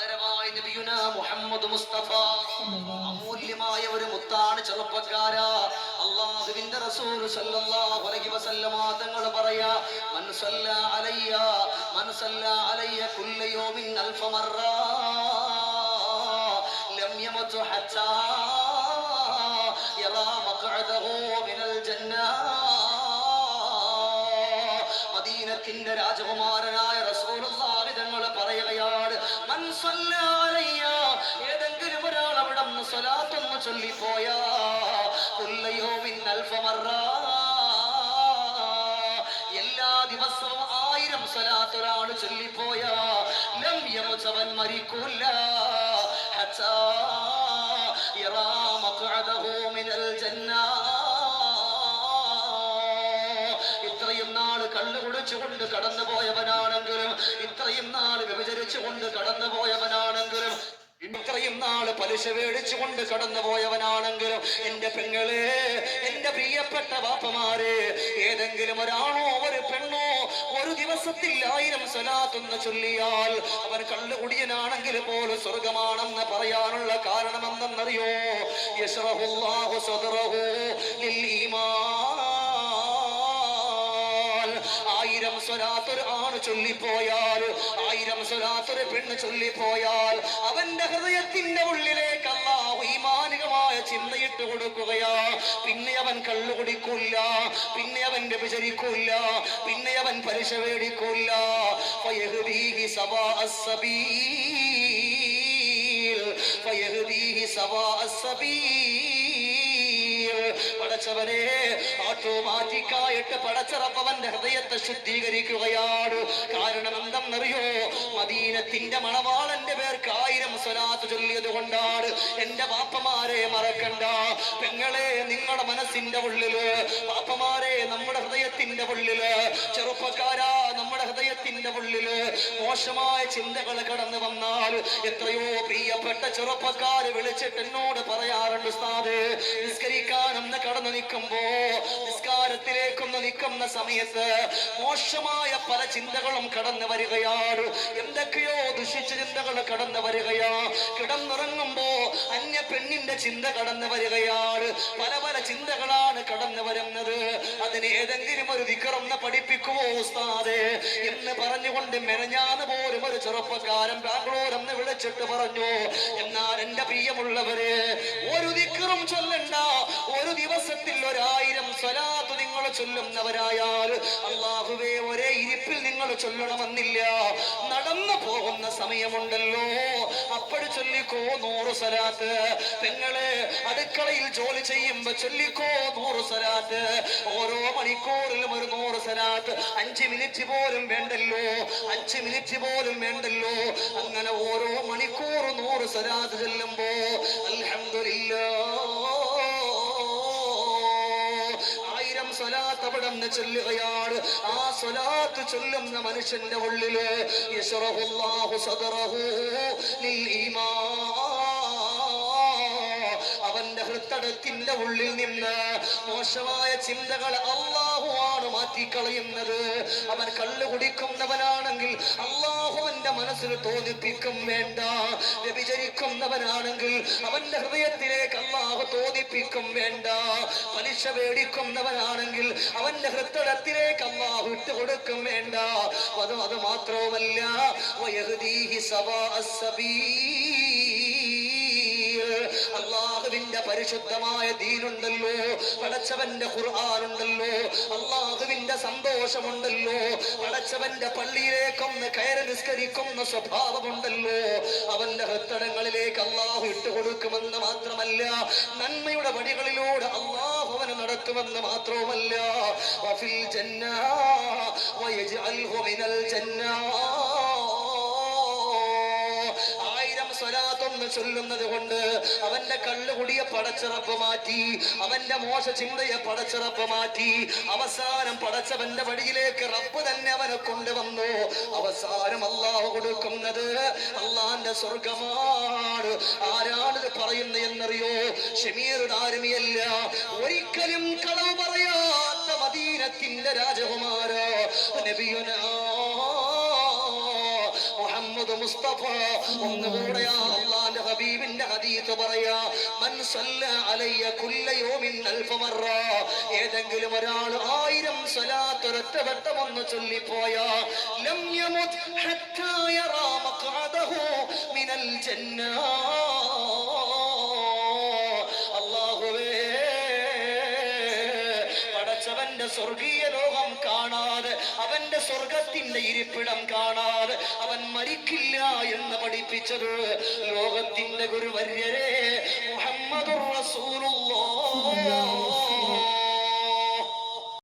ആദരവായ നബിയുന മുഹമ്മദ് മുസ്തഫ അമൂല്യമായ ഒരു മുത്താണ് ചെറുപ്പക്കാരാ. അല്ലാഹുവിന്റെ റസൂൽ സല്ലല്ലാഹു അലൈഹി വസല്ലമ തങ്ങൾ പറയാ, മൻ സല്ല അലയ്യ കുല്ല യൗമിൻ അൽഫ മറ ലം യമത് ഹത്താ യറാ മഖഅദഹു മിനൽ ജന്നah. മദീനത്തിന്റെ രാജകുമാരനായ റസൂലുള്ളാഹി തങ്ങൾ പറയുകയാണ്, മൻ സല്ല അലയ്യ, ഏതെങ്കിലും ഒരാൾ അവിടെ സ്വലാത്തൊന്ന് ചൊല്ലിപ്പോയാ കുല്ല യൗമിൻ അൽഫ മറ, എല്ലാ ദിവസവും 1000 സ്വലാത്ത് ഒരാൾ ചൊല്ലിപ്പോയാ ലം യമത്, അവൻ മരിക്കൂല, ഹത്താ യറാ മഖഅദഹു മിനൽ ജന്നah. ഇത്രയും നാൾ കള്ളു കുടിച്ചുകൊണ്ട് കടന്നുപോയവനാണെങ്കിലും, ഇത്രയും നാൾ വ്യഭിചരിച്ചുകൊണ്ട് കടന്നുപോയവനാണെങ്കിലും, ഇത്രയും നാള് പലിശ മേടിച്ചുകൊണ്ട് കടന്നുപോയവനാണെങ്കിലും, എന്റെ പെങ്ങളെ, എന്റെ പ്രിയപ്പെട്ട ബാപ്പമാരെ, ഏതെങ്കിലും ഒരാണോ ഒരു പെണ്ണോ ഒരു ദിവസത്തിൽ 1000 സ്വലാത്തൊന്ന് ചൊല്ലിയാൽ അവൻ കള്ളുകുടിയനാണെങ്കിൽ പോലും സ്വർഗമാണെന്ന് പറയാനുള്ള കാരണം എന്തെന്നറിയോ? യശ്റഹുല്ലാഹു സദ്റഹു ലിൽ ഈമാൻ. 1000 സ്വലാത്ത് ഒരു ആണ് ചൊല്ലിപ്പോയാൽ, 1000 സ്വലാത്ത് ഒരു പെണ്ണ് ചൊല്ലിപ്പോയാൽ അവന്റെ ഹൃദയത്തിന്റെ ഉള്ളിലേക്ക് അല്ലാഹു ഈമാനികമായ ചിന്തയിട്ട് കൊടുക്കുകയാ. പിന്നെ അവൻ കള്ളു കുടിക്കൂല, പിന്നെ അവൻ വ്യഭിചരിക്കൂല, പിന്നെ അവൻ പലിശ മേടിക്കൂല. ഫയഹ്ദീഹി സവാ അസ്സബീൽ, ഫയഹ്ദീഹി സവാ അസ്സബീൽ. പടച്ചവനെ, ഓട്ടോമാറ്റിക്കായിട്ട് പടച്ചറപ്പവന്റെ ഹൃദയത്തെ ശുദ്ധീകരിക്കുകയാണ്. കാരണം എന്തെന്നറിയോ? മദീനത്തിന്റെ മണവാളന്റെ പേർക്ക് 1000 സ്വലാത്ത് ചൊല്ലിയത് കൊണ്ടാണ്. എന്റെ ബാപ്പമാരെ മറക്കണ്ട, പെങ്ങളെ, നിങ്ങളുടെ മനസ്സിന്റെ ഉള്ളില്, ബാപ്പമാരെ നമ്മുടെ ഹൃദയത്തിന്റെ ഉള്ളില്, ചെറുപ്പക്കാരാ നമ്മുടെ ഹൃദയത്തിന്റെ ഉള്ളില് മോശമായ ചിന്തകൾ കടന്നു വന്നാൽ എത്രയോ പ്രിയപ്പെട്ട ചെറുപ്പക്കാര് വിളിച്ചിട്ട് എന്നോട് പറയാറുണ്ട്, ഉസ്താദേ, നിസ്കരിക്കാനെന്ന് കടന്നു നിൽക്കുമ്പോ, നിസ്കാരത്തിലേക്കൊന്ന് നിൽക്കുന്ന സമയത്ത് മോശമായ പല ചിന്തകളും കടന്നു വരികയാണ്. എന്തൊക്കെയോ ദുഷിച്ച ചിന്തകൾ കടന്നു വരികയാ. കിടന്നുറങ്ങുമ്പോ അന്യ പെണ്ണിന്റെ ചിന്ത കടന്നു വരികയാണ്. പല പല ചിന്തകളാണ് കടന്നു വരുന്നത്. അതിന് ഏതെങ്കിലും ഒരു ദിക്റൊന്ന് പഠിപ്പിക്കുമോ ഉസ്താദേ എന്ന് പറഞ്ഞുകൊണ്ട് മെനഞ്ഞാന്ന് പോലും ഒരു ചെറുപ്പക്കാരൻ ബാംഗ്ലൂരെന്ന് വിളിച്ചിട്ട് പറഞ്ഞു, എന്നാൽ എന്റെ പ്രിയമുള്ളവര്, ഒരു ദിക്റും ചൊല്ലണ്ട, ഒരു ദിവസത്തിൽ 1000 സ്വലാത്ത് നിങ്ങൾ ചൊല്ലുന്നവരായാൽ അല്ലാഹുവേ ഒരേ ഇരിപ്പിൽ നിങ്ങൾ ചൊല്ലണമെന്നില്ല. നടന്നു പോകുന്ന സമയമുണ്ടല്ലോ, അപ്പോഴും ചൊല്ലിക്കോ 100 സ്വലാത്ത്. പെങ്ങളെ, അടുക്കളയിൽ ജോലി ചെയ്യുമ്പോ ചൊല്ലിക്കോ 100 സ്വലാത്ത്. ഓരോ മണിക്കൂറിലും ഒരു 100 സ്വലാത്ത്. 5 മിനിറ്റ് പോലും വേണ്ടല്ലോ, 5 മിനിറ്റ് പോലും വേണ്ടല്ലോ. അങ്ങനെ ഓരോ മണിക്കൂർ 100 സ്വലാത്ത് ചൊല്ലുമ്പോ അൽഹംദുലില്ലാഹ് 1000 സ്വലാത്ത് അവിടെ നിന്ന് ചൊല്ലുകയാണ്. ആ സ്വലാത്ത് ചൊല്ലുന്ന മനുഷ്യന്റെ ഉള്ളില് യശ്റഹുല്ലാഹു സദ്റഹു ലിൽ ഈമാൻ. അവന്റെ ഹൃദയത്തിന്റെ ഉള്ളിൽ നിന്ന് മോശമായ ചിന്തകൾ അല്ലാഹുവാണ് മാറ്റിക്കളയുന്നത്. അവൻ കള്ളു കുടിക്കുന്നവനാണെങ്കിൽ അല്ലാഹു അവന്റെ മനസ്സിൽ തോന്നിപ്പിക്കും വേണ്ട. വ്യഭിചരിക്കുന്നവനാണെങ്കിൽ അവന്റെ ഹൃദയത്തിലേക്ക് അല്ലാഹു തോന്നിപ്പിക്കും വേണ്ട. പലിശ മേടിക്കുന്നവനാണെങ്കിൽ അവന്റെ ഹൃദയത്തിലേക്ക് അല്ലാഹു ഇട്ടുകൊടുക്കും വേണ്ട. അത് മാത്രവുമല്ല, വയഹ്ദീഹി സവാ അസ്സബീൽ. അല്ലാഹുവിന്റെ പരിശുദ്ധമായ ദീനുണ്ടല്ലോ, പടച്ചവന്റെ ഖുർആനുണ്ടല്ലോ, അല്ലാഹുവിന്റെ സന്തോഷമുണ്ടല്ലോ, പടച്ചവന്റെ പള്ളിയിലേക്കൊന്ന് കയറി നിസ്കരിക്കുന്ന സ്വഭാവമുണ്ടല്ലോ, അവന്റെ ഹൃദയങ്ങളിലേക്ക് അല്ലാഹു ഇട്ടുകൊടുക്കുമെന്ന് മാത്രമല്ല, നന്മയുടെ വഴികളിലൂടെ അല്ലാഹു അവനെ നടത്തുമെന്ന് മാത്രവുമല്ല, വഫിൽ ജന്നah വയജ്അൽഹു മിനൽ ജന്നah. 1000 സ്വലാത്തൊന്ന് ചൊല്ലുന്നത് കൊണ്ട് അവന്റെ കള്ളുകുടിയെ പടച്ചിറപ്പ് മാറ്റി, അവന്റെ മോശ ചിന്തയെ പടച്ചിറപ്പ് മാറ്റി. അവസാനം പടച്ചവന്റെ വഴിയിലേക്ക് റബ്ബ് തന്നെ അവനെ കൊണ്ടുവന്നു. അവസാനം അല്ലാഹു കൊടുക്കുന്നത് അല്ലാഹുവിന്റെ സ്വർഗമാണ്. ആരാണിത് പറയുന്നത് എന്നറിയോ? ഷമീർ ദാരിമിയല്ല, ഒരിക്കലും കളവ് പറയാത്ത മദീനത്തിന്റെ രാജകുമാര നബിയുനാ മുഹമ്മദ് മുസ്തഫ ഒന്നുകൂടെ അല്ലാഹുവിന്റെ ഹബീബിന്റെ ഹദീസ് പറയാ മൻ സല്ല അലയ്യ കുല്ല യൗമിൻ അൽഫ മറ ഏതെങ്കിലും ഒരാൾ 1000 സ്വലാത്ത് ഒരൊറ്റവട്ടം ഒന്ന് ചൊല്ലിപ്പോയാ ലം യമുത് ഹത്താ യറാ മഖഅദഹു മിനൽ ജന്ന അവന്റെ സ്വർഗീയ ലോകം കാണാതെ അവന്റെ സ്വർഗത്തിന്റെ ഇരിപ്പിടം കാണാതെ അവൻ മരിക്കില്ല എന്ന് പഠിപ്പിച്ചത് ലോകത്തിന്റെ ഗുരുവര്യരെ മുഹമ്മദുർ റസൂലുള്ളാഹ്